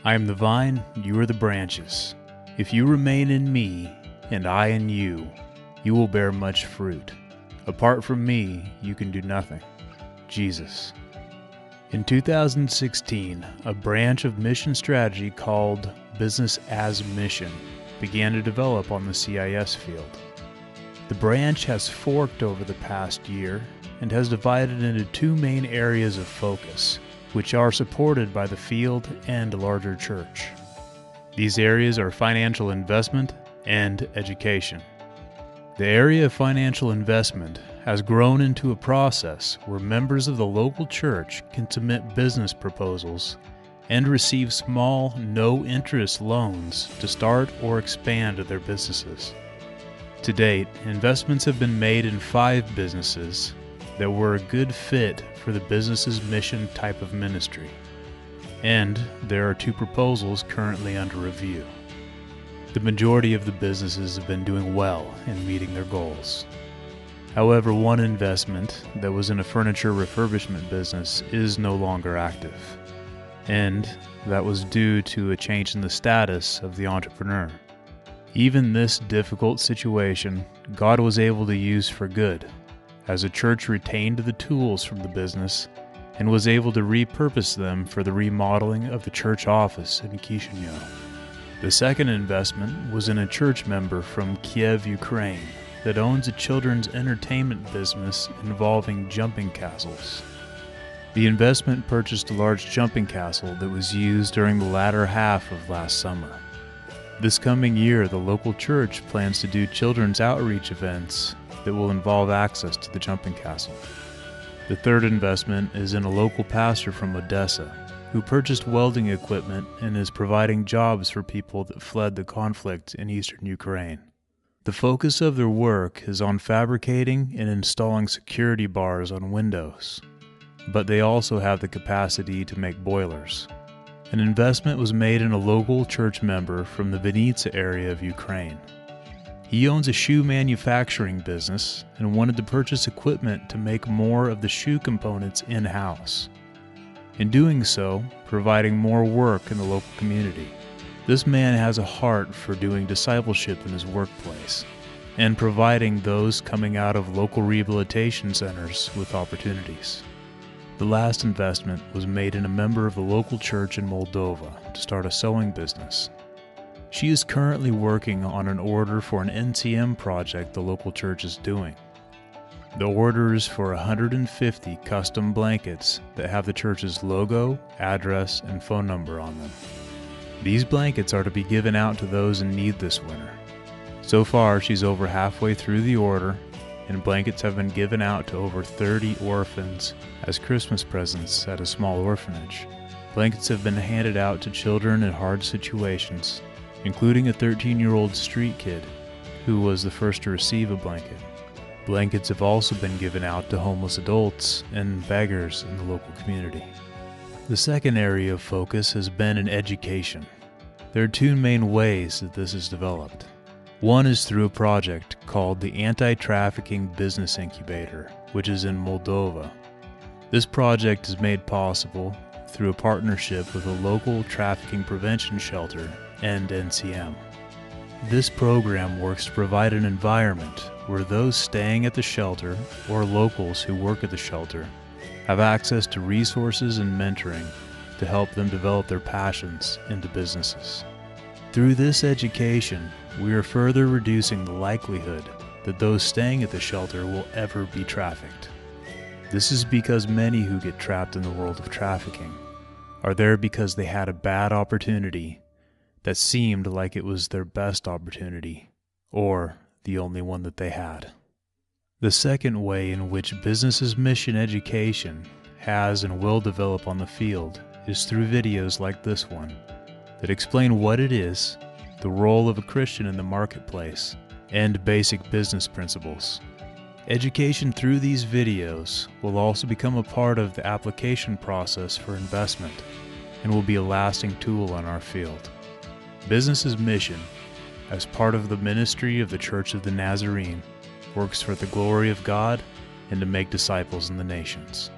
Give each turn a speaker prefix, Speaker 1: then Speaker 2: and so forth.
Speaker 1: I am the vine, you are the branches. If you remain in me, and I in you, you will bear much fruit. Apart from me, you can do nothing. Jesus. In 2016, a branch of mission strategy called Business as Mission began to develop on the CIS field. The branch has forked over the past year and has divided into two main areas of focus, which are supported by the field and larger church. These areas are financial investment and education. The area of financial investment has grown into a process where members of the local church can submit business proposals and receive small, no-interest loans to start or expand their businesses. To date, investments have been made in 5 businesses that were a good fit for the business's mission type of ministry, and there are 2 proposals currently under review. The majority of the businesses have been doing well in meeting their goals. However, one investment that was in a furniture refurbishment business is no longer active, and that was due to a change in the status of the entrepreneur. Even this difficult situation, God was able to use for good, as the church retained the tools from the business and was able to repurpose them for the remodeling of the church office in Kishinev. The second investment was in a church member from Kiev, Ukraine, that owns a children's entertainment business involving jumping castles. The investment purchased a large jumping castle that was used during the latter half of last summer. This coming year, the local church plans to do children's outreach events that will involve access to the jumping castle. The third investment is in a local pastor from Odessa, who purchased welding equipment and is providing jobs for people that fled the conflict in eastern Ukraine. The focus of their work is on fabricating and installing security bars on windows, but they also have the capacity to make boilers. An investment was made in a local church member from the Vinnytsia area of Ukraine. He owns a shoe manufacturing business and wanted to purchase equipment to make more of the shoe components in-house. In doing so, providing more work in the local community. This man has a heart for doing discipleship in his workplace and providing those coming out of local rehabilitation centers with opportunities. The last investment was made in a member of the local church in Moldova to start a sewing business. She is currently working on an order for an NCM project the local church is doing. The order is for 150 custom blankets that have the church's logo, address, and phone number on them. These blankets are to be given out to those in need this winter. So far, she's over halfway through the order, and blankets have been given out to over 30 orphans as Christmas presents at a small orphanage. Blankets have been handed out to children in hard situations, including a 13-year-old street kid who was the first to receive a blanket. Blankets have also been given out to homeless adults and beggars in the local community. The second area of focus has been in education. There are 2 main ways that this is developed. One is through a project called the Anti-Trafficking Business Incubator, which is in Moldova. This project is made possible through a partnership with a local trafficking prevention shelter and NCM. This program works to provide an environment where those staying at the shelter or locals who work at the shelter have access to resources and mentoring to help them develop their passions into businesses. Through this education, we are further reducing the likelihood that those staying at the shelter will ever be trafficked. This is because many who get trapped in the world of trafficking are there because they had a bad opportunity that seemed like it was their best opportunity, or the only one that they had. The second way in which business's mission education has and will develop on the field is through videos like this one that explain what it is, the role of a Christian in the marketplace, and basic business principles. Education through these videos will also become a part of the application process for investment and will be a lasting tool in our field. Business's mission, as part of the ministry of the Church of the Nazarene, works for the glory of God and to make disciples in the nations.